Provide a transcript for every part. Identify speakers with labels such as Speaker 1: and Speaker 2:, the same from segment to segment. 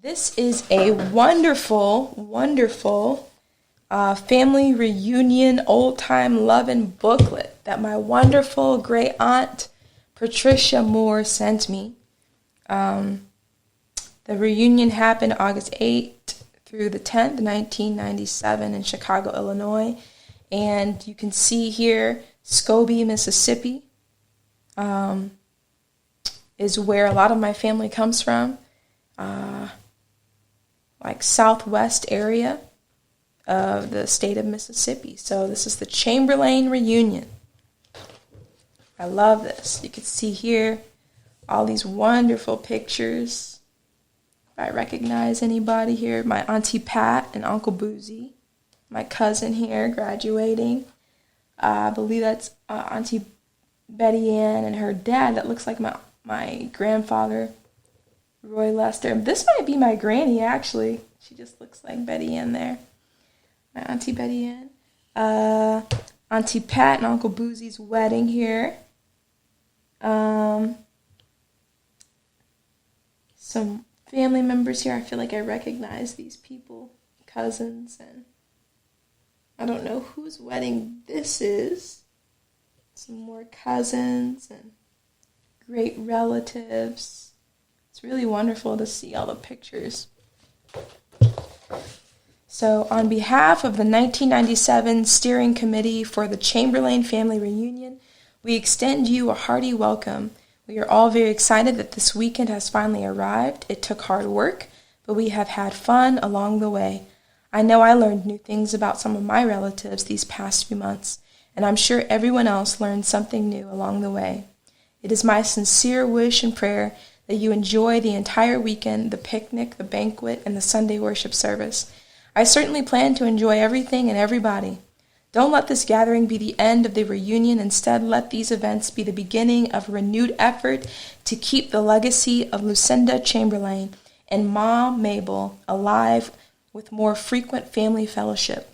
Speaker 1: This is a wonderful, wonderful family reunion, old-time Lovin booklet that my wonderful great aunt Patricia Moore sent me. The reunion happened August 8th through the 10th, 1997 in Chicago, Illinois. And you can see here, Scobie, Mississippi is where a lot of my family comes from. Like southwest area of the state of Mississippi. So this is the Chamberlain reunion. I love this. You can see here all these wonderful pictures. If I recognize anybody here, my Auntie Pat and Uncle Boozy. My cousin here graduating. I believe that's Auntie Betty Ann and her dad. That looks like my grandfather, Roy Lester. This might be my granny, actually. She just looks like Betty Ann there. My Auntie Betty Ann. Auntie Pat and Uncle Boozy's wedding here. Some family members here. I feel like I recognize these people. Cousins, and I don't know whose wedding this is. Some more cousins and great relatives. It's really wonderful to see all the pictures. So on behalf of the 1997 Steering Committee for the Chamberlain Family Reunion, we extend you a hearty welcome. We are all very excited that this weekend has finally arrived. It took hard work, but we have had fun along the way. I know I learned new things about some of my relatives these past few months, and I'm sure everyone else learned something new along the way. It is my sincere wish and prayer that you enjoy the entire weekend, the picnic, the banquet, and the Sunday worship service. I certainly plan to enjoy everything and everybody. Don't let this gathering be the end of the reunion. Instead, let these events be the beginning of a renewed effort to keep the legacy of Lucinda Chamberlain and Ma Mabel alive with more frequent family fellowship.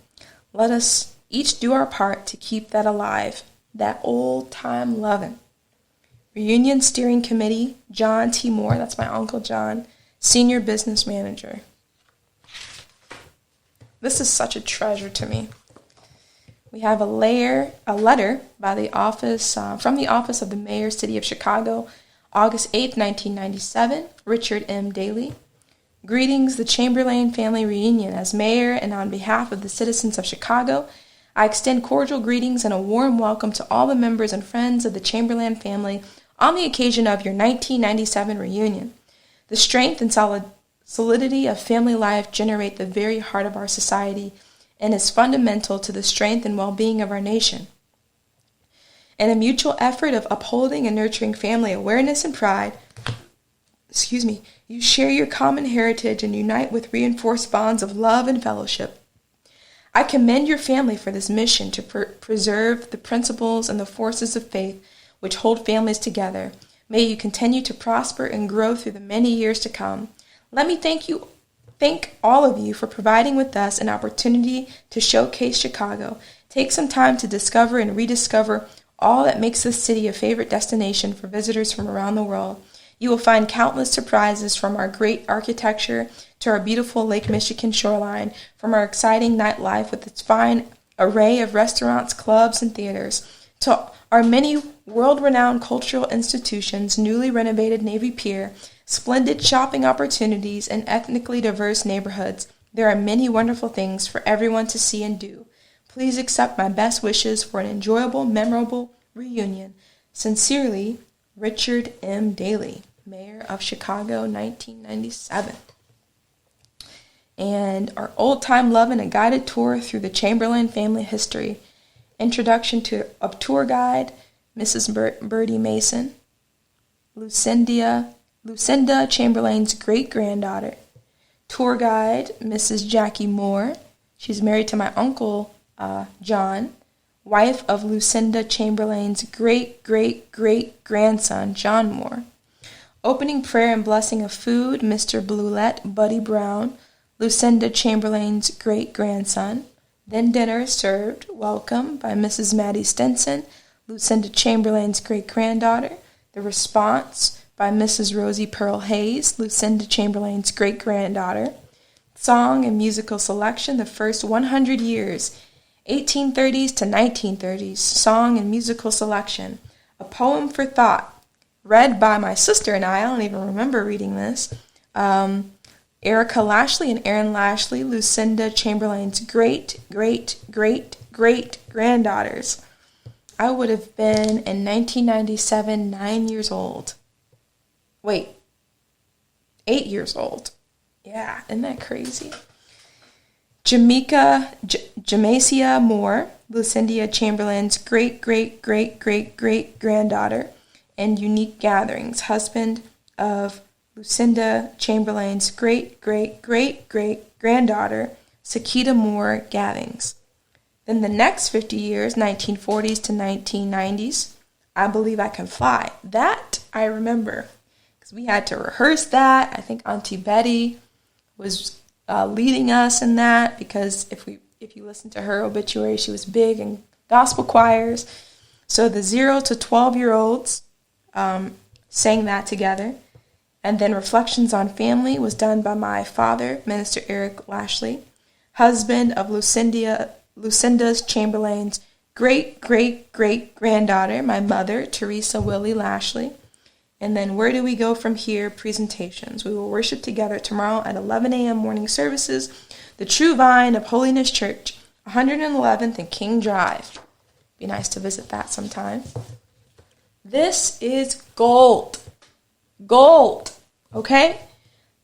Speaker 1: Let us each do our part to keep that alive, that old-time lovin'. Reunion Steering Committee, John T. Moore, that's my Uncle John, Senior Business Manager. This is such a treasure to me. We have a letter by the office from the office of the Mayor, City of Chicago, August 8th, 1997, Richard M. Daley. Greetings, the Chamberlain Family Reunion. As Mayor and on behalf of the citizens of Chicago, I extend cordial greetings and a warm welcome to all the members and friends of the Chamberlain family on the occasion of your 1997 reunion. The strength and solidity of family life generate the very heart of our society and is fundamental to the strength and well-being of our nation. In a mutual effort of upholding and nurturing family awareness and pride, you share your common heritage and unite with reinforced bonds of love and fellowship. I commend your family for this mission to preserve the principles and the forces of faith which hold families together. May you continue to prosper and grow through the many years to come. Let me thank all of you for providing with us an opportunity to showcase Chicago. Take some time to discover and rediscover all that makes this city a favorite destination for visitors from around the world. You will find countless surprises from our great architecture to our beautiful Lake Michigan shoreline, from our exciting nightlife with its fine array of restaurants, clubs, and theaters, to our many world-renowned cultural institutions, newly renovated Navy Pier, splendid shopping opportunities, and ethnically diverse neighborhoods. There are many wonderful things for everyone to see and do. Please accept my best wishes for an enjoyable, memorable reunion. Sincerely, Richard M. Daley, Mayor of Chicago, 1997. And our old-time lovin', a guided tour through the Chamberlain family history. Introduction to a tour guide, Mrs. Birdie Mason. Lucinda Chamberlain's great-granddaughter. Tour guide, Mrs. Jackie Moore. She's married to my uncle, John, wife of Lucinda Chamberlain's great-great-great-grandson, John Moore. Opening prayer and blessing of food, Mr. Bluette Buddy Brown, Lucinda Chamberlain's great-grandson. Then dinner served, welcome, by Mrs. Maddie Stinson, Lucinda Chamberlain's great-granddaughter. The response, by Mrs. Rosie Pearl Hayes, Lucinda Chamberlain's great-granddaughter. Song and musical selection, The First 100 Years, 1830s to 1930s. Song and musical selection, A Poem for Thought, read by my sister and I don't even remember reading this. Erica Lashley and Aaron Lashley, Lucinda Chamberlain's great-great-great-great-granddaughters. I would have been in 1997 9 years old. Wait, 8 years old. Yeah, isn't that crazy? Jamacia Moore, Lucinda Chamberlain's great-great-great-great-great-granddaughter, and Unique Gatherings, husband of Lucinda Chamberlain's great-great-great-great-granddaughter, Sakita Moore Gatherings. Then the next 50 years, 1940s to 1990s, I Believe I Can Fly. That I remember, because we had to rehearse that. I think Auntie Betty was leading us in that, because if you listen to her obituary, she was big in gospel choirs. So the 0 to 12-year-olds sang that together. And then Reflections on Family was done by my father, Minister Eric Lashley, husband of Lucinda's Chamberlain's great-great-great-granddaughter, my mother, Theresa Willie Lashley. And then Where Do We Go From Here presentations. We will worship together tomorrow at 11 a.m. morning services, the True Vine of Holiness Church, 111th and King Drive. Be nice to visit that sometime. This is gold. Gold. Okay?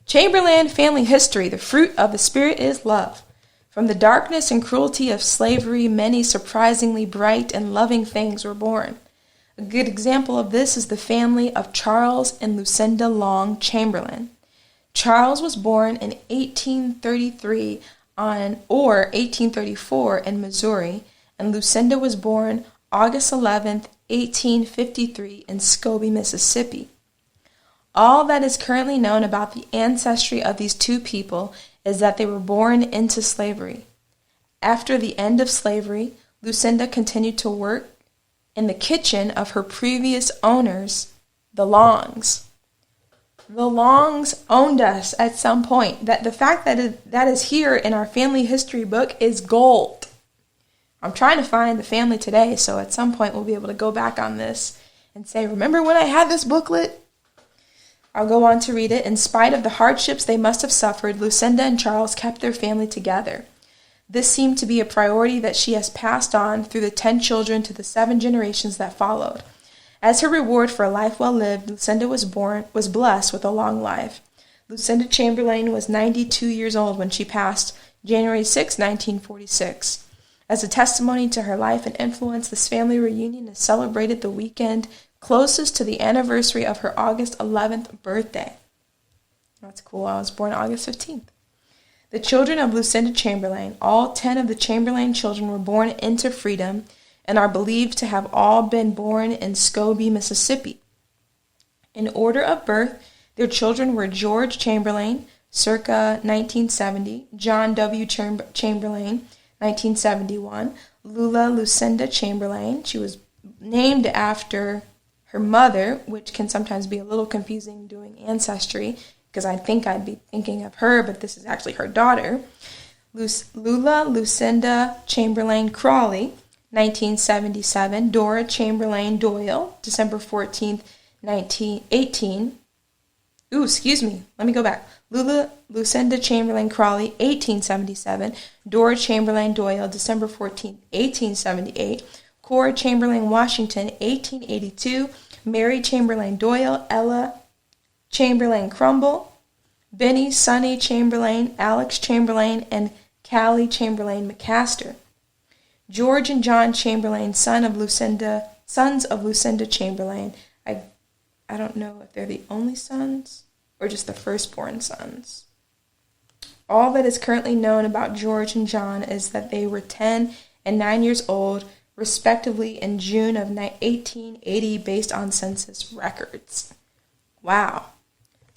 Speaker 1: Chamberlain family history. The fruit of the Spirit is love. From the darkness and cruelty of slavery, many surprisingly bright and loving things were born. A good example of this is the family of Charles and Lucinda Long Chamberlain. Charles was born in 1833 or 1834 in Missouri, and Lucinda was born August 11th, 1853 in Scobie, Mississippi. All that is currently known about the ancestry of these two people is that they were born into slavery. After the end of slavery, Lucinda continued to work in the kitchen of her previous owners, the Longs. The Longs owned us at some point. That the fact that is here in our family history book is gold. I'm trying to find the family today, so at some point we'll be able to go back on this and say, remember when I had this booklet? I'll go on to read it. In spite of the hardships they must have suffered, Lucinda and Charles kept their family together. This seemed to be a priority that she has passed on through the 10 children to the 7 generations that followed. As her reward for a life well lived, Lucinda was blessed with a long life. Lucinda Chamberlain was 92 years old when she passed January 6, 1946. As a testimony to her life and influence, this family reunion is celebrated the weekend closest to the anniversary of her August 11th birthday. That's cool. I was born August 15th. The children of Lucinda Chamberlain, all 10 of the Chamberlain children were born into freedom and are believed to have all been born in Scobie, Mississippi. In order of birth, their children were George Chamberlain, circa 1970, John W. Chamberlain, 1971, Lula Lucinda Chamberlain. She was named after her mother, which can sometimes be a little confusing doing ancestry, because I think I'd be thinking of her, but this is actually her daughter. Lula Lucinda Chamberlain Crawley, 1977. Dora Chamberlain Doyle, December 14th, 1918. Let me go back. Lula Lucinda Chamberlain Crawley, 1877. Dora Chamberlain Doyle, December 14th, 1878. Cora Chamberlain Washington, 1882. Mary Chamberlain Doyle, Ella Chamberlain Crumble, Benny Sonny Chamberlain, Alex Chamberlain, and Callie Chamberlain McCaster. George and John Chamberlain, sons of Lucinda Chamberlain. I don't know if they're the only sons or just the firstborn sons. All that is currently known about George and John is that they were 10 and 9 years old, respectively, in June of 1880, based on census records. Wow.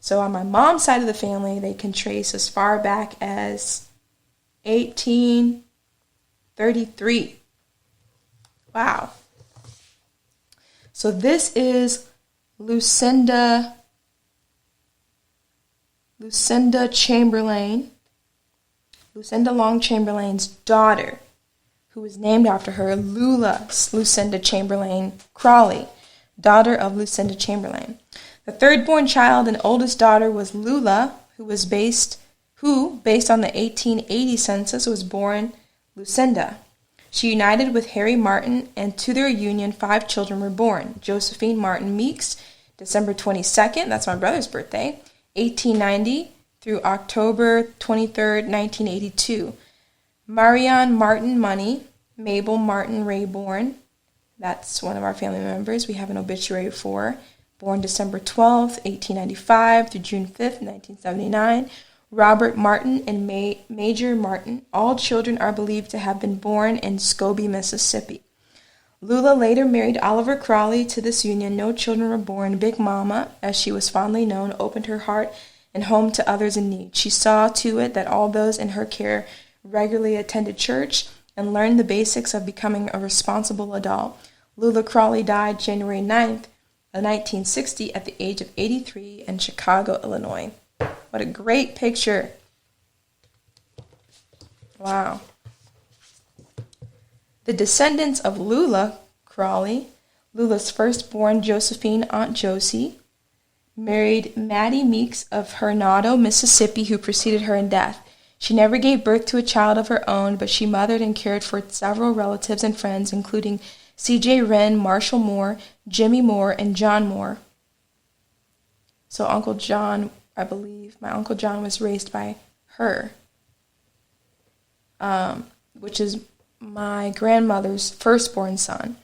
Speaker 1: So on my mom's side of the family, they can trace as far back as 1833. Wow. So this is Lucinda Lucinda Chamberlain, Lucinda Long Chamberlain's daughter, who was named after her, Lula Lucinda Chamberlain Crawley, daughter of Lucinda Chamberlain. The third-born child and oldest daughter was Lula, who, based on the 1880 census, was born Lucinda. She united with Harry Martin, and to their union 5 children were born. Josephine Martin Meeks, December 22nd, that's my brother's birthday, 1890 through October 23rd, 1982. Marianne Martin Money, Mabel Martin Rayborn, that's one of our family members we have an obituary for, born December 12th, 1895 through June 5th, 1979. Robert Martin and Major Martin, all children are believed to have been born in Scobie, Mississippi. Lula later married Oliver Crawley. To this union, no children were born. Big Mama, as she was fondly known, opened her heart and home to others in need. She saw to it that all those in her care regularly attended church and learned the basics of becoming a responsible adult. Lula Crawley died January 9th, 1960 at the age of 83 in Chicago, Illinois. What a great picture. Wow. The descendants of Lula Crawley, Lula's firstborn Josephine, Aunt Josie, married Mattie Meeks of Hernando, Mississippi, who preceded her in death. She never gave birth to a child of her own, but she mothered and cared for several relatives and friends, including C.J. Wren, Marshall Moore, Jimmy Moore, and John Moore. So Uncle John, I believe, my Uncle John was raised by her, which is my grandmother's firstborn son.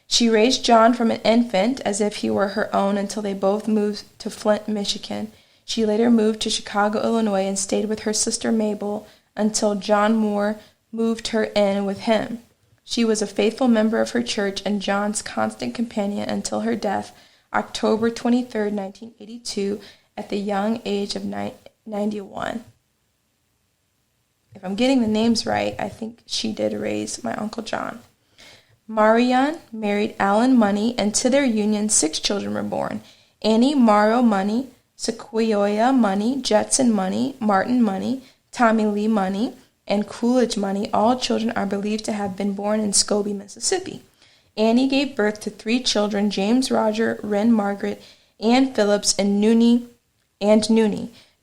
Speaker 1: She raised John from an infant as if he were her own until they both moved to Flint, Michigan. She later moved to Chicago, Illinois, and stayed with her sister Mabel until John Moore moved her in with him. She was a faithful member of her church and John's constant companion until her death, October 23, 1982, at the young age of 91. If I'm getting the names right, I think she did raise my Uncle John. Marianne married Alan Money, and to their union 6 children were born. Annie Morrow Money, Sequoia Money, Jetson Money, Martin Money, Tommy Lee Money, and Coolidge Money. All children are believed to have been born in Scobie, Mississippi. Annie gave birth to 3 children, James Roger, Wren Margaret, Ann Phillips, and Noonie.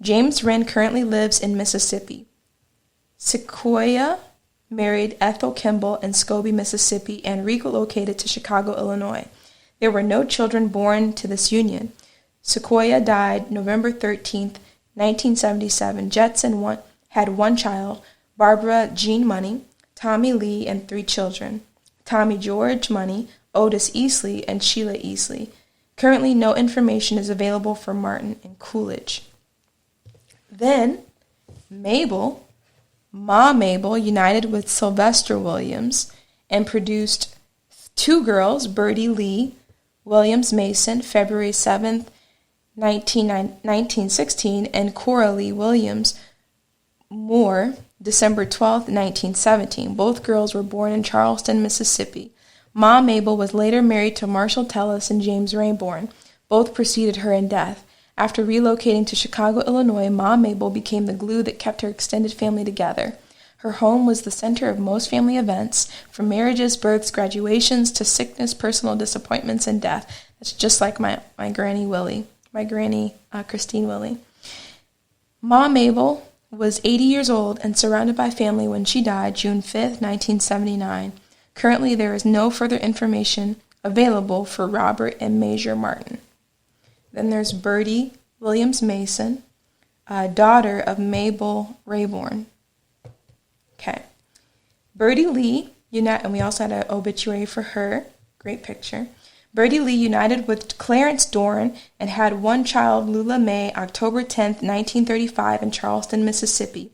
Speaker 1: James Wren currently lives in Mississippi. Sequoia married Ethel Kimball in Scobie, Mississippi, and relocated to Chicago, Illinois. There were no children born to this union. Sequoia died November 13, 1977. Jetson had 1 child, Barbara Jean Money, Tommy Lee, and 3 children, Tommy George Money, Otis Easley, and Sheila Easley. Currently, no information is available for Martin and Coolidge. Then, Mabel, Ma Mabel, united with Sylvester Williams and produced 2 girls, Birdie Lee Williams Mason, February 7th, 1916, and Cora Lee Williams Moore, December 12th, 1917. Both girls were born in Charleston, Mississippi. Ma Mabel was later married to Marshall Tellis and James Rayborn. Both preceded her in death. After relocating to Chicago, Illinois, Ma Mabel became the glue that kept her extended family together. Her home was the center of most family events, from marriages, births, graduations, to sickness, personal disappointments, and death. That's just like my Granny Willie, my Granny Christine Willie. Ma Mabel was 80 years old and surrounded by family when she died June 5th, 1979. Currently, there is no further information available for Robert and Major Martin. Then there's Birdie Williams Mason, daughter of Mabel Rayborn. Okay. Birdie Lee, and we also had an obituary for her. Great picture. Birdie Lee united with Clarence Dorn and had 1 child, Lula May, October 10th, 1935, in Charleston, Mississippi.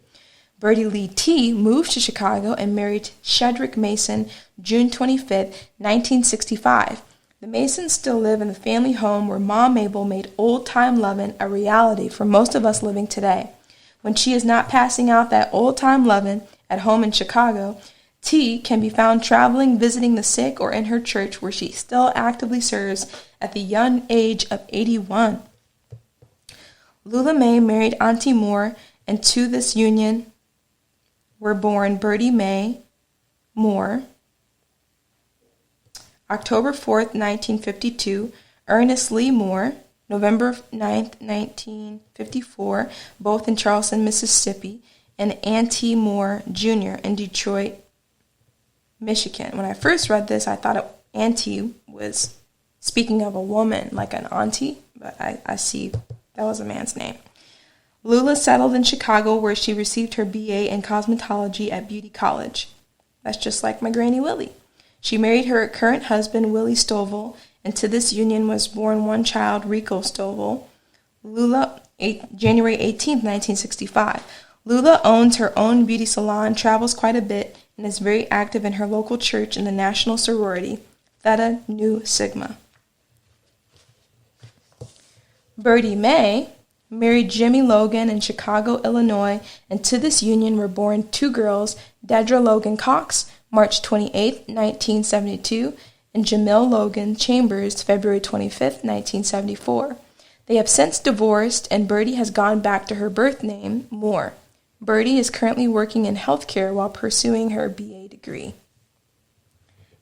Speaker 1: Birdie Lee T. moved to Chicago and married Shedrick Mason, June 25th, 1965. The Masons still live in the family home where Ma Mabel made old-time lovin' a reality for most of us living today. When she is not passing out that old-time lovin' at home in Chicago, T can be found traveling, visiting the sick, or in her church where she still actively serves at the young age of 81. Lula Mae married Auntie Moore, and to this union were born Bertie Mae Moore. October 4th, 1952, Ernest Lee Moore. November 9th, 1954, both in Charleston, Mississippi, and Auntie Moore Jr. in Detroit, Michigan. When I first read this, I thought Auntie was speaking of a woman, like an auntie, but I see that was a man's name. Lula settled in Chicago, where she received her BA in cosmetology at Beauty College. That's just like my granny Willie. She married her current husband, Willie Stovall, and to this union was born one child, Rico Stovall. Lula, January 18, 1965. Lula owns her own beauty salon, travels quite a bit, and is very active in her local church in the national sorority, Theta Nu Sigma. Bertie Mae married Jimmy Logan in Chicago, Illinois, and to this union were born two girls, Dedra Logan Cox, March 28, 1972, and Jamil Logan Chambers, February 25, 1974. They have since divorced, and Bertie has gone back to her birth name, Moore. Bertie is currently working in healthcare while pursuing her BA degree.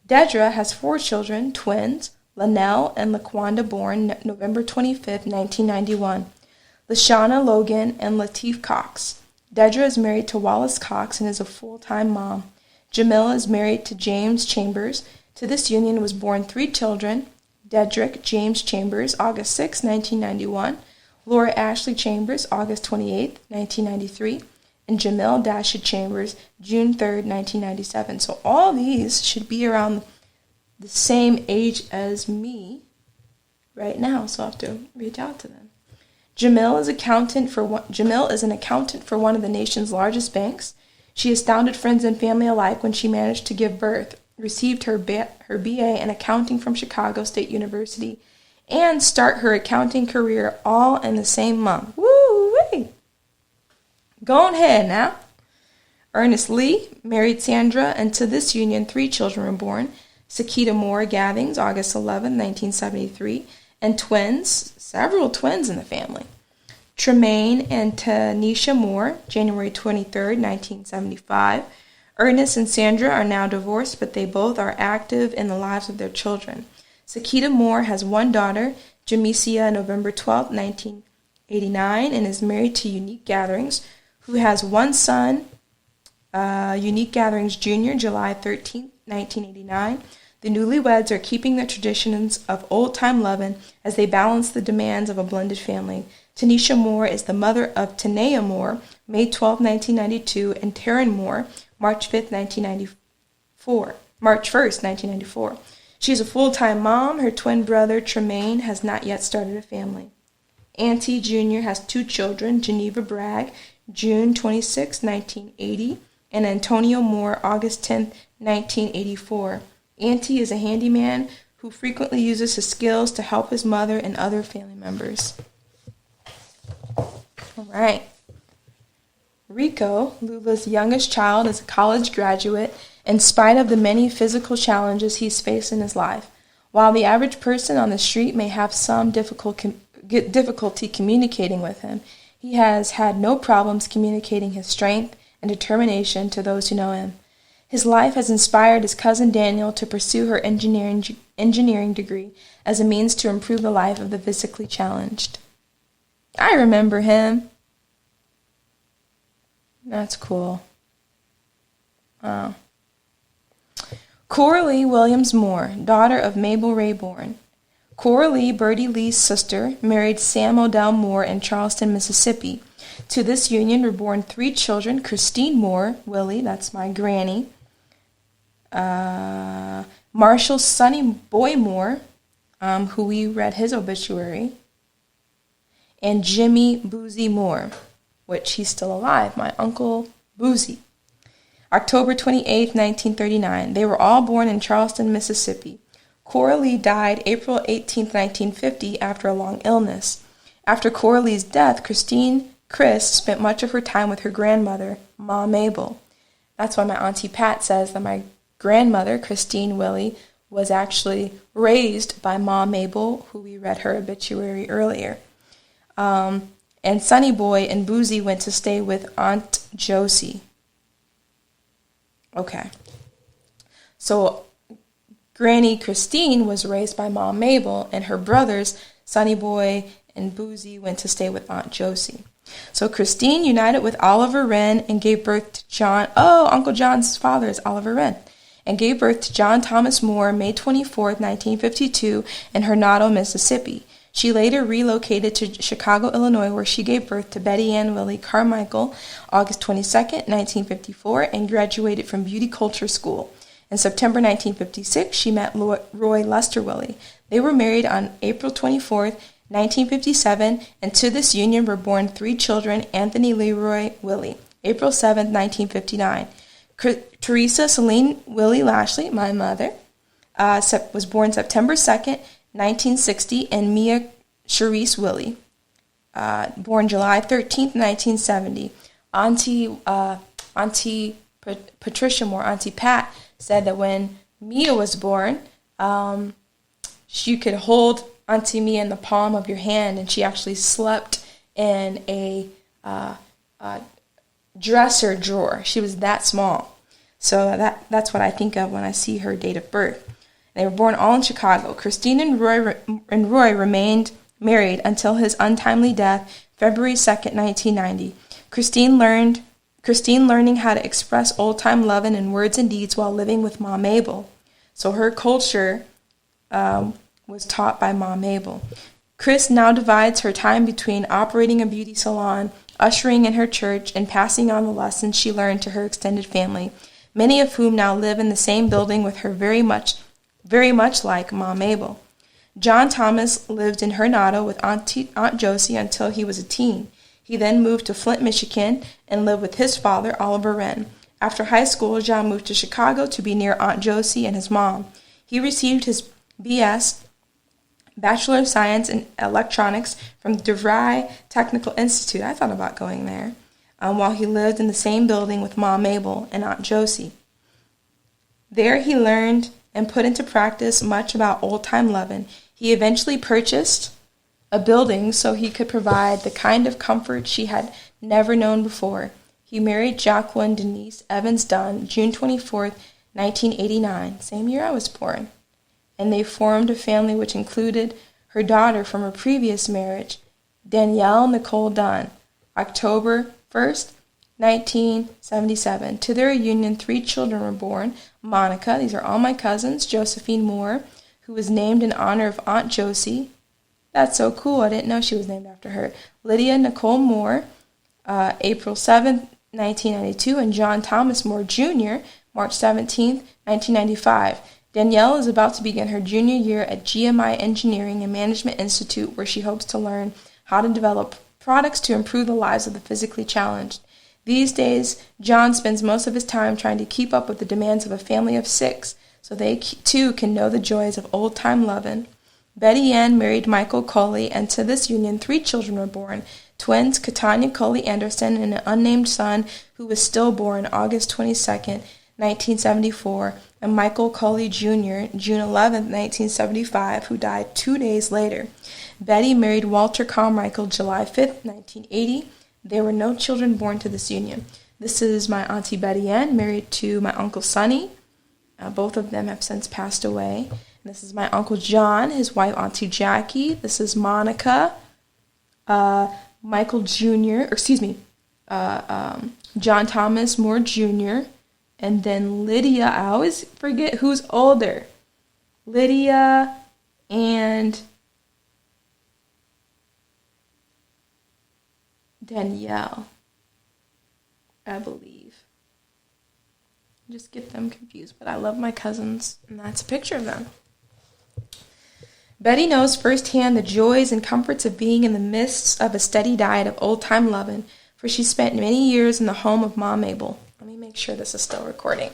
Speaker 1: Dedra has 4 children, twins, Lanelle and Laquanda, born November 25, 1991, Lashana Logan and Lateef Cox. Dedra is married to Wallace Cox and is a full-time mom. Jamil is married to James Chambers. To this union was born 3 children, Dedrick James Chambers, August 6, 1991, Laura Ashley Chambers, August 28, 1993, and Jamil Dasha Chambers, June 3, 1997. So all these should be around the same age as me right now, so I'll have to reach out to them. Jamil is an accountant for one of the nation's largest banks. She astounded friends and family alike when she managed to give birth, received her BA in accounting from Chicago State University, and start her accounting career all in the same month. Woo-wee! Go ahead now. Ernest Lee married Sandra, and to this union 3 children were born, Sakita Moore Gathings, August 11, 1973, and several twins in the family. Tremaine and Tanisha Moore, January 23, 1975. Ernest and Sandra are now divorced, but they both are active in the lives of their children. Sakita Moore has 1 daughter, Jamesia, November 12, 1989, and is married to Unique Gatherings, who has 1 son, Unique Gatherings Jr., July 13, 1989. The newlyweds are keeping the traditions of old-time Lovin as they balance the demands of a blended family. Tanisha Moore is the mother of Tanea Moore, May 12, 1992, and Taryn Moore, March 1, 1994. She is a full-time mom. Her twin brother, Tremaine, has not yet started a family. Auntie Jr. has 2 children, Geneva Bragg, June 26, 1980, and Antonio Moore, August 10, 1984. Auntie is a handyman who frequently uses his skills to help his mother and other family members. All right. Rico, Lula's youngest child, is a college graduate in spite of the many physical challenges he's faced in his life. While the average person on the street may have some difficulty communicating with him, he has had no problems communicating his strength and determination to those who know him. His life has inspired his cousin Daniel to pursue her engineering degree as a means to improve the life of the physically challenged. I remember him. That's cool. Oh. Coralie Williams Moore, daughter of Mabel Rayborn. Coralie, Bertie Lee's sister, married Sam Odell Moore in Charleston, Mississippi. To this union were born 3 children, Christine Moore, Willie, that's my granny, Marshall Sonny Boy Moore, who we read his obituary, and Jimmy Boozy Moore, which he's still alive, my Uncle Boozy. October 28, 1939. They were all born in Charleston, Mississippi. Coralie died April 18, 1950, after a long illness. After Coralie's death, Chris spent much of her time with her grandmother, Ma Mabel. That's why my Auntie Pat says that my grandmother, Christine Willie, was actually raised by Ma Mabel, who we read her obituary earlier. and Sonny Boy and Boozy went to stay with Aunt Josie. Okay. So Granny Christine was raised by Mom Mabel, and her brothers, Sonny Boy and Boozy, went to stay with Aunt Josie. So Christine united with Oliver Wren and gave birth to John. Oh, Uncle John's father is Oliver Wren. And gave birth to John Thomas Moore May 24th, 1952, in Hernado, Mississippi. She later relocated to Chicago, Illinois, where she gave birth to Betty Ann Willie Carmichael August 22nd, 1954, and graduated from Beauty Culture School. In September 1956, she met Roy Lester Willie. They were married on April 24th, 1957, and to this union were born 3 children: Anthony Leroy Willie, April 7th, 1959. Theresa Celine Willie Lashley, my mother, was born September 2nd, 1960, and Mia Charisse Willie, born July 13th, 1970. Auntie Patricia Moore, Auntie Pat, said that when Mia was born, you could hold Auntie Mia in the palm of your hand, and she actually slept in a dresser drawer. She was that small. So that's what I think of when I see her date of birth. They were born all in Chicago. Christine and Roy remained married until his untimely death, February 2nd, 1990. Christine learning how to express old-time lovin' in words and deeds while living with Mom Mabel. So her culture was taught by Mom Mabel. Chris now divides her time between operating a beauty salon, ushering in her church, and passing on the lessons she learned to her extended family, many of whom now live in the same building with her very much like Mom Mabel. John Thomas lived in Hernado with Aunt Josie until he was a teen. He then moved to Flint, Michigan, and lived with his father, Oliver Wren. After high school, John moved to Chicago to be near Aunt Josie and his mom. He received his B.S., Bachelor of Science in Electronics, from DeVry Technical Institute. I thought about going there, while he lived in the same building with Mom Mabel and Aunt Josie. There he learned and put into practice much about old-time lovin'. He eventually purchased a building so he could provide the kind of comfort she had never known before. He married Jacqueline Denise Evans Dunn, June 24th, 1989, same year I was born. And they formed a family which included her daughter from her previous marriage, Danielle Nicole Dunn, October 1st, 1977. To their union, 3 children were born: Monica, these are all my cousins; Josephine Moore, who was named in honor of Aunt Josie. That's so cool. I didn't know she was named after her. Lydia Nicole Moore, April 7th, 1992, and John Thomas Moore Jr., March 17th, 1995. Danielle is about to begin her junior year at GMI Engineering and Management Institute, where she hopes to learn how to develop products to improve the lives of the physically challenged. These days, John spends most of his time trying to keep up with the demands of a family of 6, so they too can know the joys of old-time lovin'. Betty Ann married Michael Coley, and to this union 3 children were born: twins Katanya Coley Anderson and an unnamed son who was stillborn August 22nd, 1974, and Michael Coley Jr., June 11th, 1975, who died 2 days later. Betty married Walter Carmichael July 5th, 1980. There were no children born to this union. This is my Auntie Betty Ann, married to my Uncle Sonny. Both of them have since passed away. This is my Uncle John, his wife Auntie Jackie. This is Monica, Michael Jr., John Thomas Moore Jr., and then Lydia. I always forget who's older. Lydia and Danielle, I believe. Just get them confused, but I love my cousins, and that's a picture of them. Betty knows firsthand the joys and comforts of being in the midst of a steady diet of old-time lovin', for she spent many years in the home of Mom Mabel. Let me make sure this is still recording.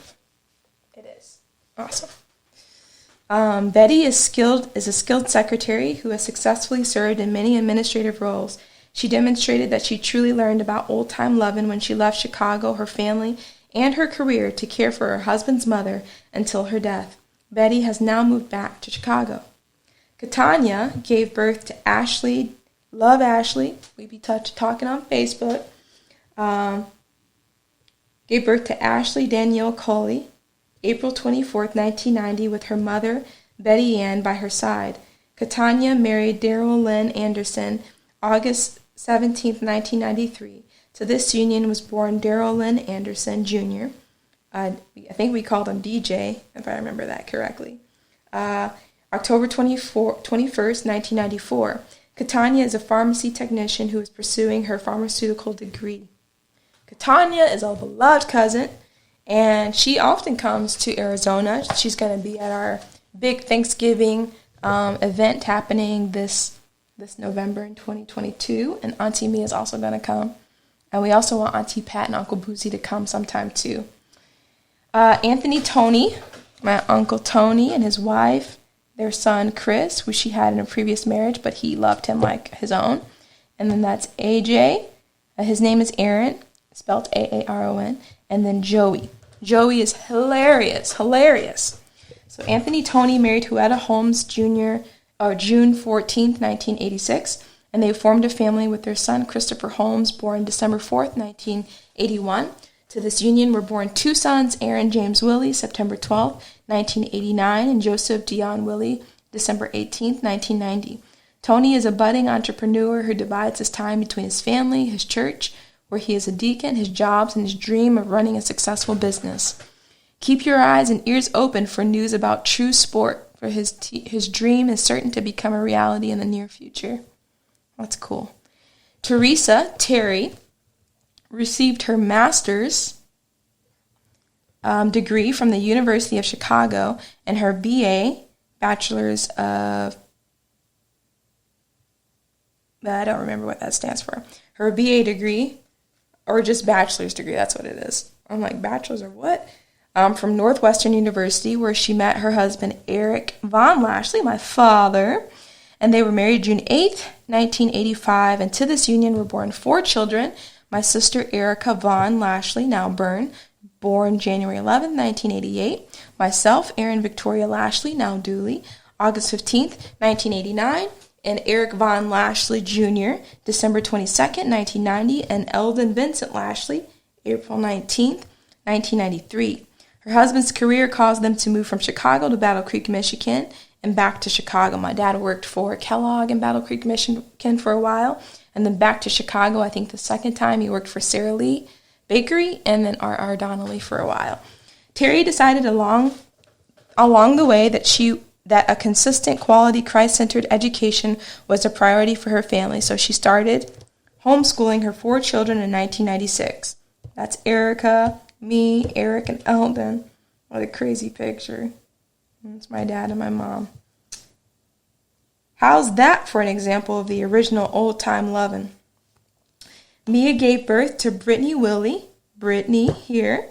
Speaker 1: It is. Awesome. Betty is a skilled secretary who has successfully served in many administrative roles. She demonstrated that she truly learned about old-time lovin' when she left Chicago, her family, and her career to care for her husband's mother until her death. Betty has now moved back to Chicago. Katanya gave birth to Ashley Love Ashley. We be talking on Facebook. Gave birth to Ashley Danielle Coley, April 24th, 1990, with her mother, Betty Ann, by her side. Catania married Daryl Lynn Anderson, August 17th, 1993. To this union was born Daryl Lynn Anderson, Jr. I think we called him DJ, if I remember that correctly. October 21st, 1994. Catania is a pharmacy technician who is pursuing her pharmaceutical degree. Catania is a beloved cousin, and she often comes to Arizona. She's going to be at our big Thanksgiving event happening this November in 2022, and Auntie Mia is also going to come. And we also want Auntie Pat and Uncle Boozy to come sometime too. Anthony Tony, my Uncle Tony and his wife, their son Chris, who she had in a previous marriage, but he loved him like his own. And then that's AJ. His name is Aaron, spelled Aaron. And then Joey. Joey is hilarious. So Anthony Tony married Huetta Holmes Jr. June 14th, 1986. And they formed a family with their son Christopher Holmes, born December 4th, 1981. To this union were born two sons, Aaron James Willie, September 12th, 1989, and Joseph Dion Willie, December 18th, 1990. Tony is a budding entrepreneur who divides his time between his family, his church, where he is a deacon, his jobs, and his dream of running a successful business. Keep your eyes and ears open for news about true sport, for his dream is certain to become a reality in the near future. That's cool. Theresa Terry received her master's degree from the University of Chicago and her BA, Bachelor's of... I don't remember what that stands for. Her BA degree, or just bachelor's degree, that's what it is. I'm like, bachelor's or what? From Northwestern University, where she met her husband, Eric Von Lashley, my father, and they were married June 8th, 1985, and to this union were born four children. My sister, Erica Von Lashley, now Byrne, born January 11th, 1988. Myself, Erin Victoria Lashley, now Dooley, August 15th, 1989. And Eric Von Lashley Jr., December 22nd, 1990. And Eldon Vincent Lashley, April 19th, 1993. Her husband's career caused them to move from Chicago to Battle Creek, Michigan, and back to Chicago. My dad worked for Kellogg in Battle Creek, Michigan for a while, and then back to Chicago. I think the second time he worked for Sara Lee Bakery, and then R.R. Donnelly for a while. Terry decided along the way that a consistent, quality, Christ-centered education was a priority for her family, so she started homeschooling her four children in 1996. That's Erica, me, Eric, and Eldon. What a crazy picture. It's my dad and my mom. How's that for an example of the original old-time lovin'? Mia gave birth to Brittany here,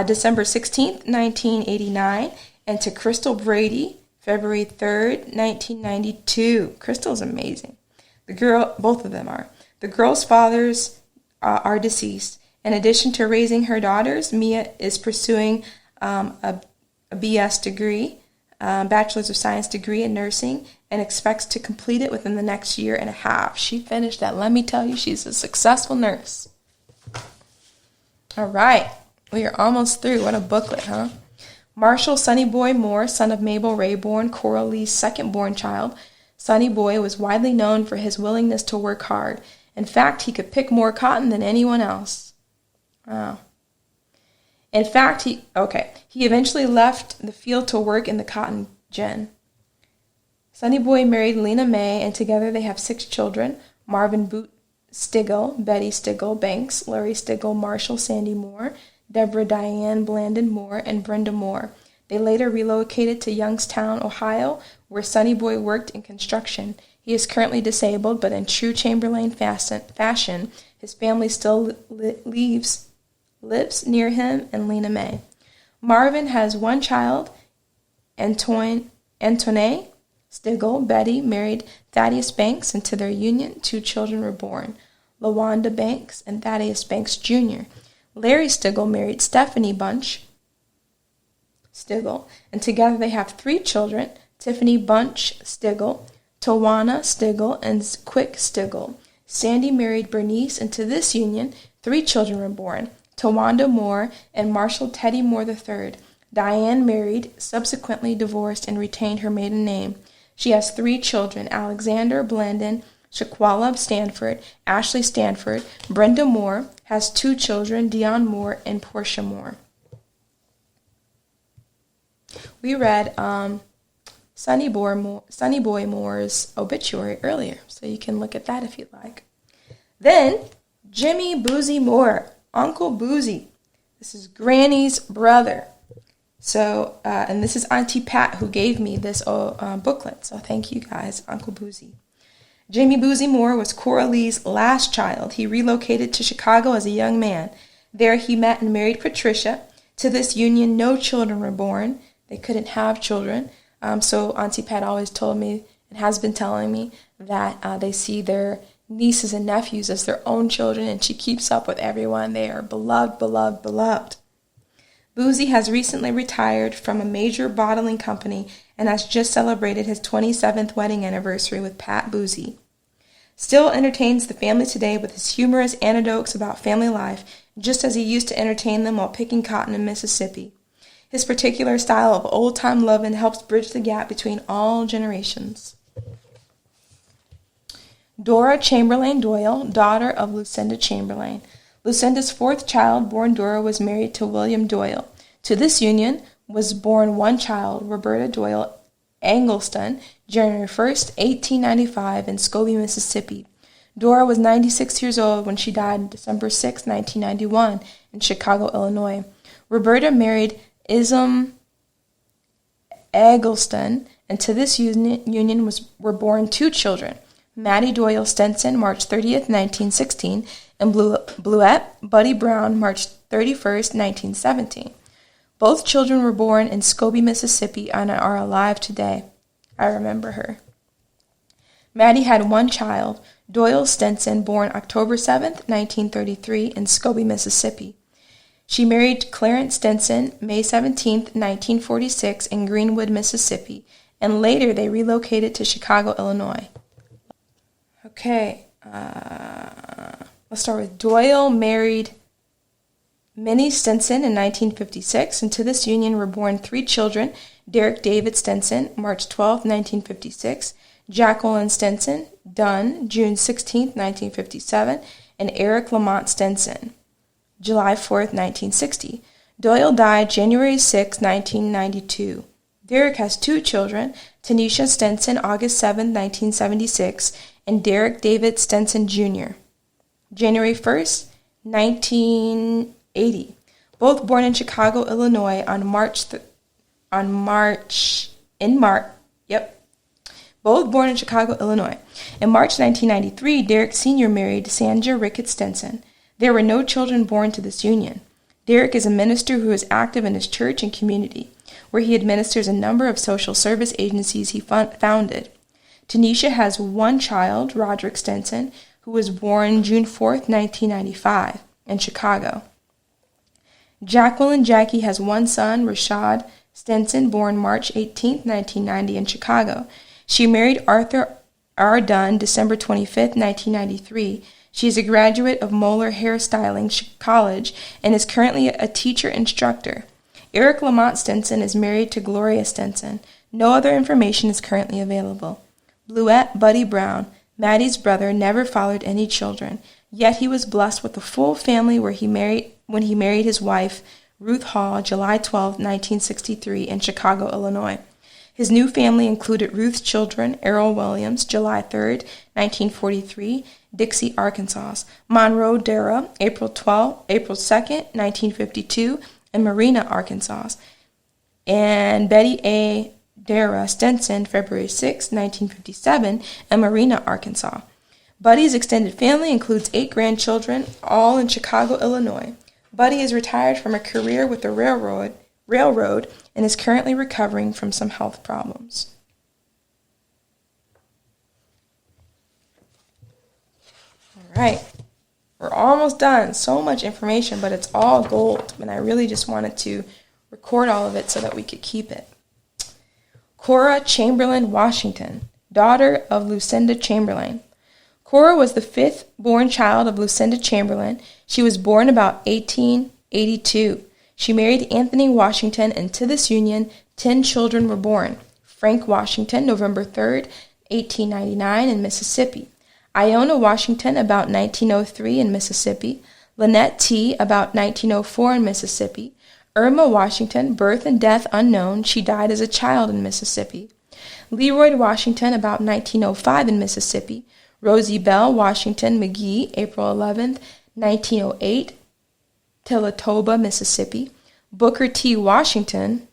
Speaker 1: December 16th, 1989, and to Crystal Brady, February 3rd, 1992. Crystal's amazing. Both of them are. The girls' fathers are deceased. In addition to raising her daughters, Mia is pursuing a BS degree, Bachelor's of Science degree in nursing, and expects to complete it within the next year and a half. She finished that. Let me tell you, she's a successful nurse. All right. We are almost through. What a booklet, huh? Marshall Sonny Boy Moore, son of Mabel Rayborn, Coral Lee's second-born child. Sonny Boy was widely known for his willingness to work hard. In fact, he could pick more cotton than anyone else. Wow. In fact, he eventually left the field to work in the cotton gin. Sonny Boy married Lena May, and together they have 6 children: Marvin Boot Stiggle, Betty Stiggle Banks, Larry Stiggle, Marshall Sandy Moore, Deborah Diane Blandon Moore, and Brenda Moore. They later relocated to Youngstown, Ohio, where Sonny Boy worked in construction. He is currently disabled, but in true Chamberlain fashion, his family still lives near him and Lena May. Marvin has one child, Antone Stiggle. Betty married Thaddeus Banks, and to their union 2 children were born, LaWanda Banks and Thaddeus Banks Jr. Larry Stiggle married Stephanie Bunch Stiggle, and together they have 3 children, Tiffany Bunch Stiggle, Tawana Stigall and Quick Stigall. Sandy married Bernice, and to this union 3 children were born, Tawanda Moore and Marshall Teddy Moore III. Diane married, subsequently divorced, and retained her maiden name. She has 3 children, Alexander Blandon, Shaquala Stanford, Ashley Stanford. Brenda Moore has 2 children, Dion Moore and Portia Moore. We read Sonny Boy Moore's obituary earlier, so you can look at that if you'd like. Then, Jimmy Boozy Moore, Uncle Boozy. This is Granny's brother. So, and this is Auntie Pat who gave me this booklet, so thank you guys, Uncle Boozy. Jimmy Boozy Moore was Cora Lee's last child. He relocated to Chicago as a young man. There he met and married Patricia. To this union, no children were born. They couldn't have children. So Auntie Pat always told me, and has been telling me, that they see their nieces and nephews as their own children, and she keeps up with everyone. They are beloved, beloved, beloved. Boozy has recently retired from a major bottling company and has just celebrated his 27th wedding anniversary with Pat Boozy. Still entertains the family today with his humorous anecdotes about family life, just as he used to entertain them while picking cotton in Mississippi. His particular style of old-time lovin' helps bridge the gap between all generations. Dora Chamberlain Doyle, daughter of Lucinda Chamberlain. Lucinda's 4th child, born Dora, was married to William Doyle. To this union was born 1 child, Roberta Doyle Eggleston, January 1st, 1895, in Scobie, Mississippi. Dora was 96 years old when she died December 6, 1991, in Chicago, Illinois. Roberta married Ism Eggleston, and to this union were born 2 children, Maddie Doyle Stenson, March 30th, 1916, and Bluette Buddy Brown, March 31st, 1917. Both children were born in Scobie, Mississippi, and are alive today. I remember her. Maddie had 1 child, Doyle Stenson, born October 7th, 1933, in Scobie, Mississippi. She married Clarence Stenson, May 17th, 1946, in Greenwood, Mississippi, and later they relocated to Chicago, Illinois. Okay, let's start with Doyle married Minnie Stenson in 1956, and to this union were born 3 children, Derek David Stenson, March 12, 1956, Jacqueline Stenson, Dunn, June 16, 1957, and Eric Lamont Stenson, July 4, 1960. Doyle died January 6, 1992. Derek has 2 children, Tanisha Stenson, August 7, 1976, and Derek David Stenson Jr., January 1st, 1980. Both born in Chicago, Illinois on Both born in Chicago, Illinois. In March 1993, Derek Sr. married Sandra Ricketts Stenson. There were no children born to this union. Derek is a minister who is active in his church and community, where he administers a number of social service agencies he founded. Tanisha has 1 child, Roderick Stenson, who was born June 4th, 1995, in Chicago. Jacqueline Jackie has 1 son, Rashad Stenson, born March 18th, 1990, in Chicago. She married Arthur R. Dunn December 25th, 1993. She is a graduate of Moeller Hairstyling College and is currently a teacher instructor. Eric Lamont Stenson is married to Gloria Stenson. No other information is currently available. Bluette Buddy Brown, Maddie's brother, never fathered any children, yet he was blessed with a full family when he married his wife, Ruth Hall, July 12, 1963, in Chicago, Illinois. His new family included Ruth's children, Errol Williams, July 3, 1943, Dixie, Arkansas, Monroe Dara, April 2, 1952, and Marina, Arkansas, and Betty A. Dara Stenson, February 6, 1957, and Marina, Arkansas. Buddy's extended family includes 8 grandchildren, all in Chicago, Illinois. Buddy is retired from a career with the railroad and is currently recovering from some health problems. All right, we're almost done. So much information, but it's all gold, and I really just wanted to record all of it so that we could keep it. Cora Chamberlain Washington, daughter of Lucinda Chamberlain. Cora was the fifth-born child of Lucinda Chamberlain. She was born about 1882. She married Anthony Washington, and to this union, 10 children were born. Frank Washington, November 3rd, 1899, in Mississippi. Iona Washington, about 1903, in Mississippi. Lynette T., about 1904, in Mississippi. Irma Washington, birth and death unknown. She died as a child in Mississippi. Leroy Washington, about 1905, in Mississippi. Rosie Bell Washington McGee, April 11th, 1908, Tillatoba, Mississippi. Booker T. Washington,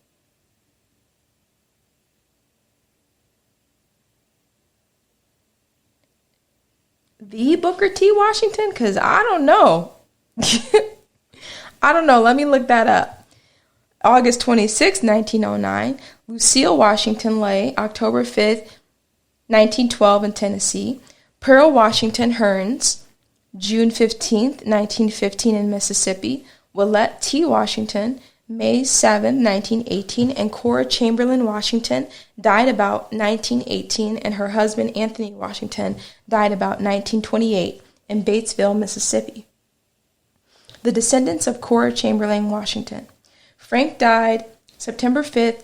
Speaker 1: the Booker T. Washington? Because I don't know. I don't know. Let me look that up. August 26, 1909. Lucille Washington Lay, October 5th, 1912, in Tennessee. Pearl Washington Hearns, June 15th, 1915, in Mississippi. Willette T. Washington, May 7, 1918, and Cora Chamberlain Washington died about 1918, and her husband Anthony Washington died about 1928 in Batesville, Mississippi. The descendants of Cora Chamberlain Washington. Frank died September 5th,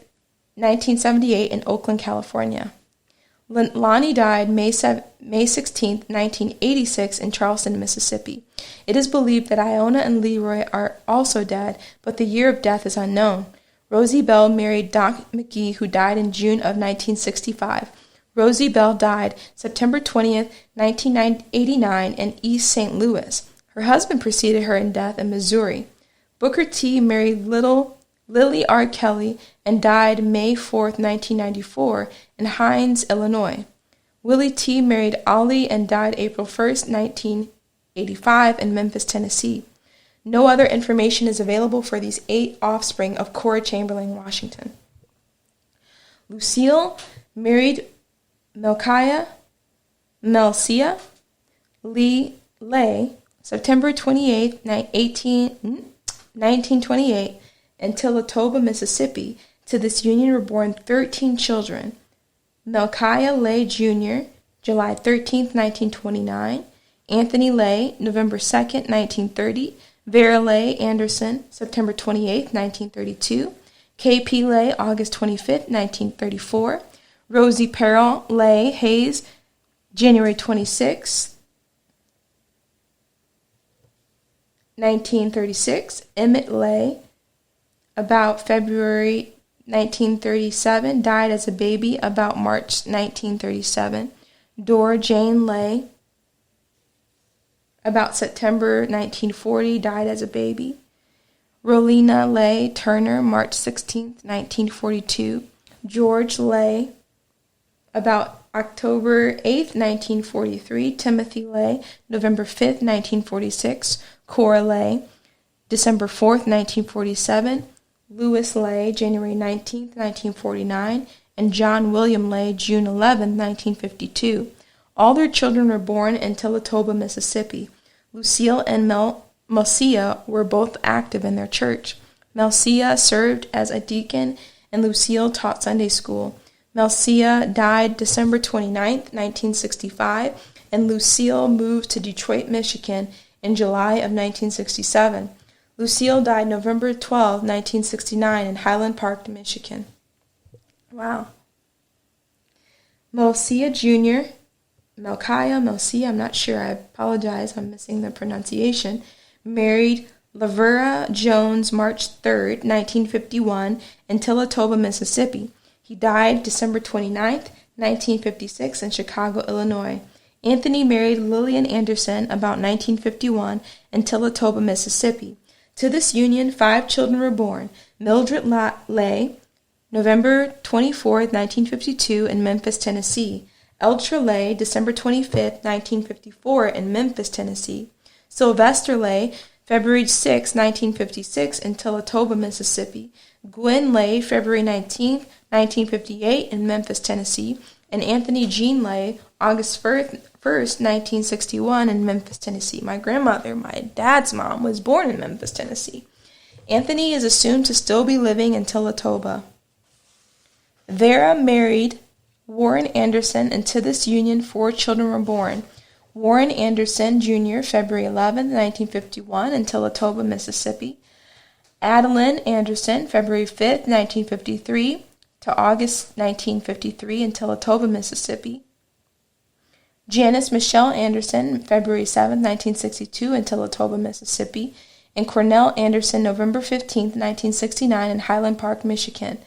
Speaker 1: 1978, in Oakland, California. Lonnie died May 16, 1986, in Charleston, Mississippi. It is believed that Iona and Leroy are also dead, but the year of death is unknown. Rosie Bell married Doc McGee, who died in June of 1965. Rosie Bell died September 20th, 1989, in East St. Louis. Her husband preceded her in death in Missouri. Booker T. married Lily R. Kelly and died May 4th, 1994, in Hines, Illinois. Willie T. married Ollie and died April 1st, 1985, in Memphis, Tennessee. No other information is available for these 8 offspring of Cora Chamberlain Washington. Lucille married Melcia Lee Lay, September 28, 1928, in Tillatoba, Mississippi. To this union were born 13 children. Melcia Lay Jr., July 13, 1929. Anthony Lay, November 2, 1930. Vera Lay Anderson, September 28, 1932. K.P. Lay, August 25, 1934. Rosie Perrell Lay Hayes, January 26, 1936. Emmett Lay, about February 1937, died as a baby about March 1937. Dora Jane Lay, about September 1940, died as a baby. Rolina Lay Turner, March 16, 1942. George Lay, about October 8, 1943. Timothy Lay, November 5, 1946. Cora Lay, December 4, 1947. Louis Lay, January 19, 1949. And John William Lay, June 11, 1952. All their children were born in Tillatoba, Mississippi. Lucille and Melcia were both active in their church. Melcia served as a deacon, and Lucille taught Sunday school. Melcia died December 29, 1965, and Lucille moved to Detroit, Michigan in July of 1967. Lucille died November 12, 1969, in Highland Park, Michigan. Wow. Melcia Jr., Melcia, I'm not sure, I apologize, I'm missing the pronunciation, married Lavera Jones March 3, 1951, in Tillatoba, Mississippi. He died December 29, 1956, in Chicago, Illinois. Anthony married Lillian Anderson about 1951 in Tillatoba, Mississippi. To this union, 5 children were born. Mildred Lay, November 24, 1952, in Memphis, Tennessee. Eltra Lay, December 25, 1954, in Memphis, Tennessee. Sylvester Lay, February 6, 1956, in Tillatoba, Mississippi. Gwen Lay, February 19, 1958, in Memphis, Tennessee. And Anthony Jean Lay, August 1st, 1961, in Memphis, Tennessee. My grandmother, my dad's mom, was born in Memphis, Tennessee. Anthony is assumed to still be living in Tillatoba. Vera married Warren Anderson. Into this union, 4 children were born. Warren Anderson, Jr., February 11, 1951, in Tillatoba, Mississippi. Adeline Anderson, February 5, 1953, to August 1953, in Tillatoba, Mississippi. Janice Michelle Anderson, February 7, 1962, in Tillatoba, Mississippi. And Cornell Anderson, November 15, 1969, in Highland Park, Michigan.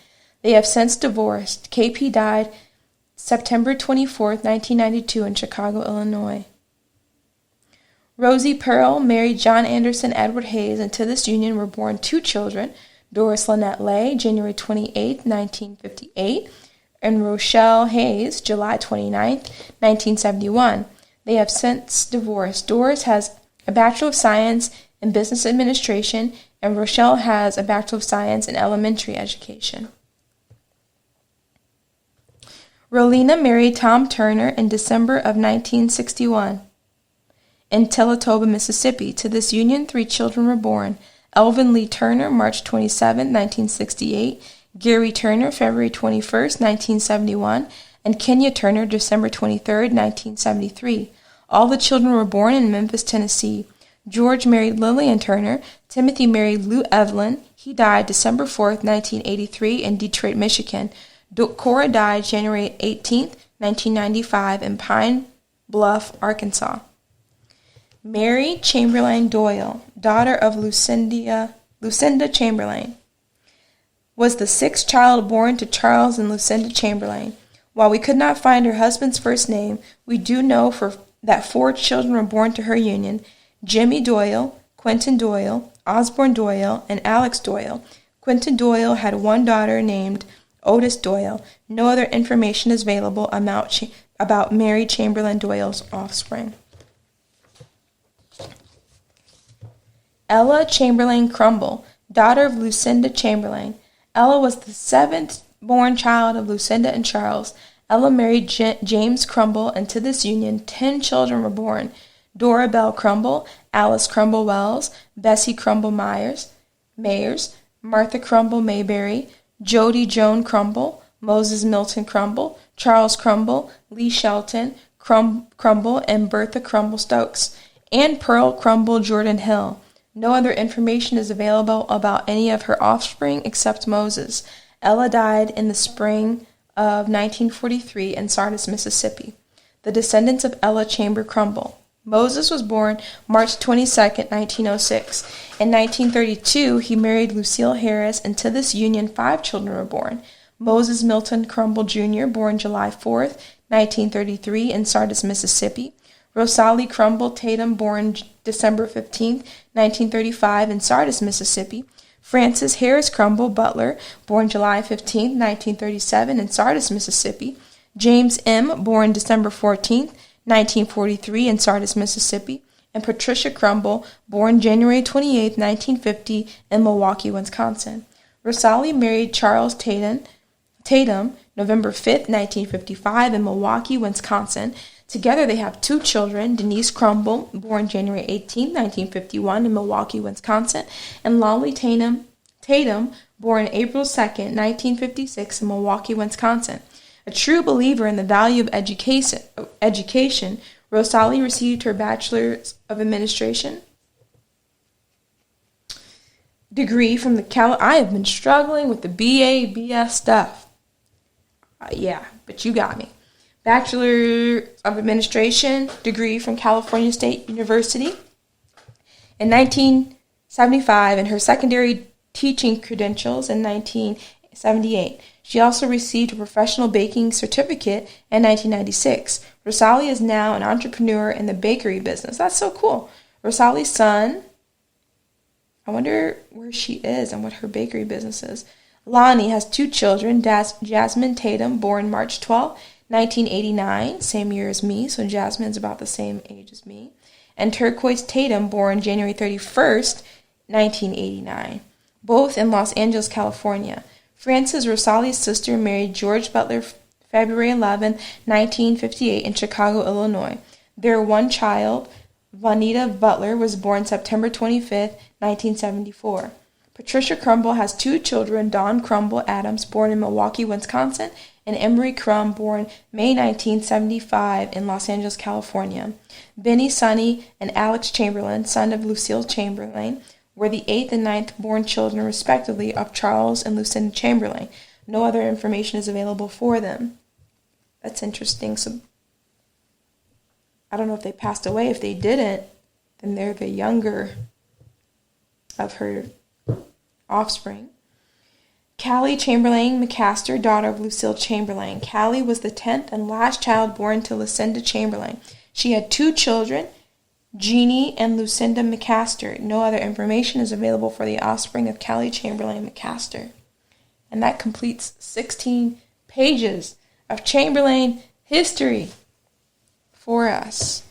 Speaker 1: They have since divorced. KP died September 24, 1992, in Chicago, Illinois. Rosie Pearl married John Anderson Edward Hayes, and to this union were born 2 children, Doris Lynette Lay, January 28, 1958, and Rochelle Hayes, July 29, 1971. They have since divorced. Doris has a Bachelor of Science in Business Administration, and Rochelle has a Bachelor of Science in Elementary Education. Rolina married Tom Turner in December of 1961 in Tillatoba, Mississippi. To this union, 3 children were born. Elvin Lee Turner, March 27, 1968, Gary Turner, February 21, 1971, and Kenya Turner, December 23, 1973. All the children were born in Memphis, Tennessee. George married Lillian Turner. Timothy married Lou Evelyn. He died December 4, 1983, in Detroit, Michigan. Cora died January 18, 1995, in Pine Bluff, Arkansas. Mary Chamberlain Doyle, daughter of Lucinda Chamberlain, was the 6th child born to Charles and Lucinda Chamberlain. While we could not find her husband's first name, we do know that 4 children were born to her union: Jimmy Doyle, Quentin Doyle, Osborne Doyle, and Alex Doyle. Quentin Doyle had 1 daughter named Otis Doyle. No other information is available about Mary Chamberlain Doyle's offspring. Ella Chamberlain Crumble, daughter of Lucinda Chamberlain. Ella was the 7th born child of Lucinda and Charles. Ella married James Crumble, and to this union 10 children were born: Dora Bell Crumble, Alice Crumble Wells, Bessie Crumble Mayers, Martha Crumble Mayberry, Jody Joan Crumble, Moses Milton Crumble, Charles Crumble, Lee Shelton Crumble, and Bertha Crumble Stokes, and Pearl Crumble Jordan Hill. No other information is available about any of her offspring except Moses. Ella died in the spring of 1943 in Sardis, Mississippi. The descendants of Ella Chamber Crumble. Moses was born March 22, 1906. In 1932, he married Lucille Harris, and to this union 5 children were born: Moses Milton Crumble Jr., born July 4, 1933, in Sardis, Mississippi; Rosalie Crumble Tatum, born December 15, 1935, in Sardis, Mississippi; Francis Harris Crumble Butler, born July 15, 1937, in Sardis, Mississippi; James M., born December 14, 1943, in Sardis, Mississippi; and Patricia Crumble, born January 28, 1950, in Milwaukee, Wisconsin. Rosalie married Charles Tatum, November 5, 1955, in Milwaukee, Wisconsin. Together they have 2 children: Denise Crumble, born January 18, 1951, in Milwaukee, Wisconsin, and Lolly Tatum, born April 2, 1956, in Milwaukee, Wisconsin. A true believer in the value of education, Rosalie received her Bachelor's of Administration degree from the I have been struggling with the BA, BS stuff. Yeah, but you got me. Bachelor of Administration degree from California State University in 1975, and her secondary teaching credentials in 1978. She also received a professional baking certificate in 1996. Rosalie is now an entrepreneur in the bakery business. That's so cool. Rosalie's son, I wonder where she is and what her bakery business is. Lonnie has 2 children: Jasmine Tatum, born March 12, 1989, same year as me, so Jasmine's about the same age as me, and Turquoise Tatum, born January 31st, 1989, both in Los Angeles, California. Frances, Rosalie's sister, married George Butler February 11, 1958, in Chicago, Illinois. Their 1 child, Vanita Butler, was born September 25, 1974. Patricia Crumble has 2 children, Dawn Crumble Adams, born in Milwaukee, Wisconsin, and Emery Crum, born May 1975 in Los Angeles, California. Benny, Sonny, and Alex Chamberlain, son of Lucille Chamberlain, were the 8th and 9th born children, respectively, of Charles and Lucinda Chamberlain. No other information is available for them. That's interesting. So I don't know if they passed away. If they didn't, then they're the younger of her offspring. Callie Chamberlain McCaster, daughter of Lucille Chamberlain. Callie was the 10th and last child born to Lucinda Chamberlain. She had 2 children, Jeannie and Lucinda McCaster. No other information is available for the offspring of Callie Chamberlain McCaster. And that completes 16 pages of Chamberlain history for us.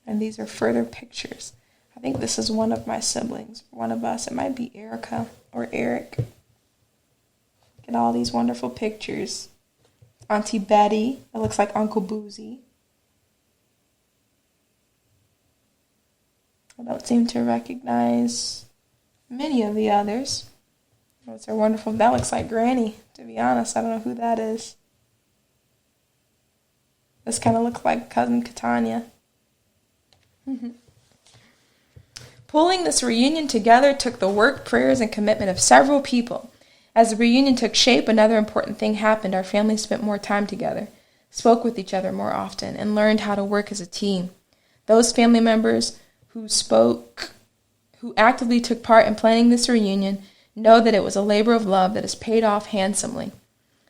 Speaker 1: And these are further pictures. I think this is one of my siblings, one of us. It might be Erica or Eric. Look at all these wonderful pictures. Auntie Betty. It looks like Uncle Boozy. I don't seem to recognize many of the others. Those are wonderful. That looks like Granny, to be honest. I don't know who that is. This kind of looks like Cousin Catania. Pulling this reunion together took the work, prayers, and commitment of several people. As the reunion took shape, another important thing happened. Our family spent more time together, spoke with each other more often, and learned how to work as a team. Those family members who actively took part in planning this reunion know that it was a labor of love that has paid off handsomely.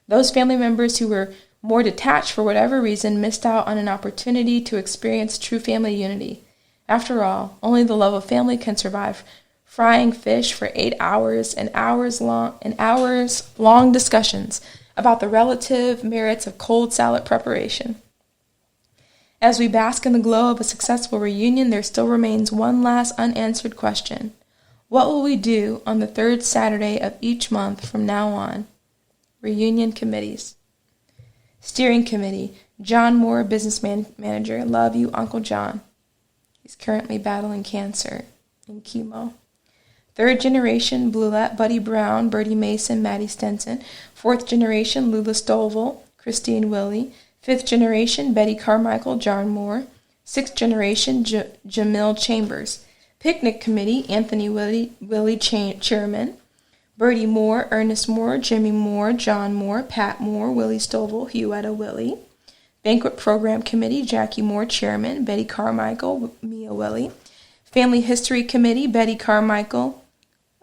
Speaker 1: Those family members who were more detached for whatever reason missed out on an opportunity to experience true family unity. After all, only the love of family can survive frying fish for 8 hours and hours long discussions about the relative merits of cold salad preparation. As we bask in the glow of a successful reunion, there still remains one last unanswered question. What will we do on the 3rd Saturday of each month from now on? Reunion committees. Steering committee, John Moore, business manager. Love you, Uncle John. He's currently battling cancer and chemo. 3rd generation, Bluette, Buddy Brown, Bertie Mason, Maddie Stenson. 4th generation, Lula Stovall, Christine Willie. 5th generation, Betty Carmichael, John Moore. 6th generation, Jamil Chambers. Picnic committee, Anthony Willie chairman. Bertie Moore, Ernest Moore, Jimmy Moore, John Moore, Pat Moore, Willie Stovall, Huetta Willie. Banquet Program Committee, Jackie Moore, Chairman, Betty Carmichael, Mia Willie. Family History Committee, Betty Carmichael,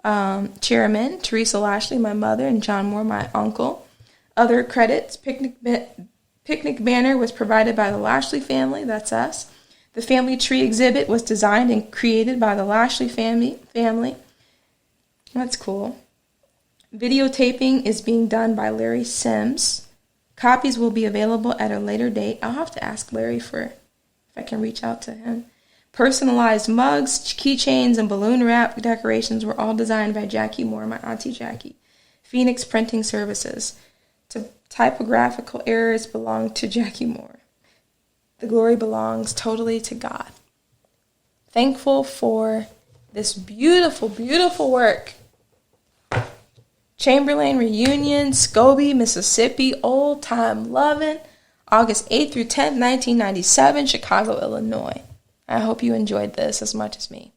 Speaker 1: Chairman, Theresa Lashley, my mother, and John Moore, my uncle. Other credits, picnic banner was provided by the Lashley family, that's us. The family tree exhibit was designed and created by the Lashley family. That's cool. Videotaping is being done by Larry Sims. Copies will be available at a later date. I'll have to ask Larry if I can reach out to him. Personalized mugs, keychains, and balloon wrap decorations were all designed by Jackie Moore, my Auntie Jackie. Phoenix Printing Services. Typographical errors belong to Jackie Moore. The glory belongs totally to God. Thankful for this beautiful, beautiful work. Chamberlain Reunion, Scobie, Mississippi, Old Time Lovin', August 8th through 10th, 1997, Chicago, Illinois. I hope you enjoyed this as much as me.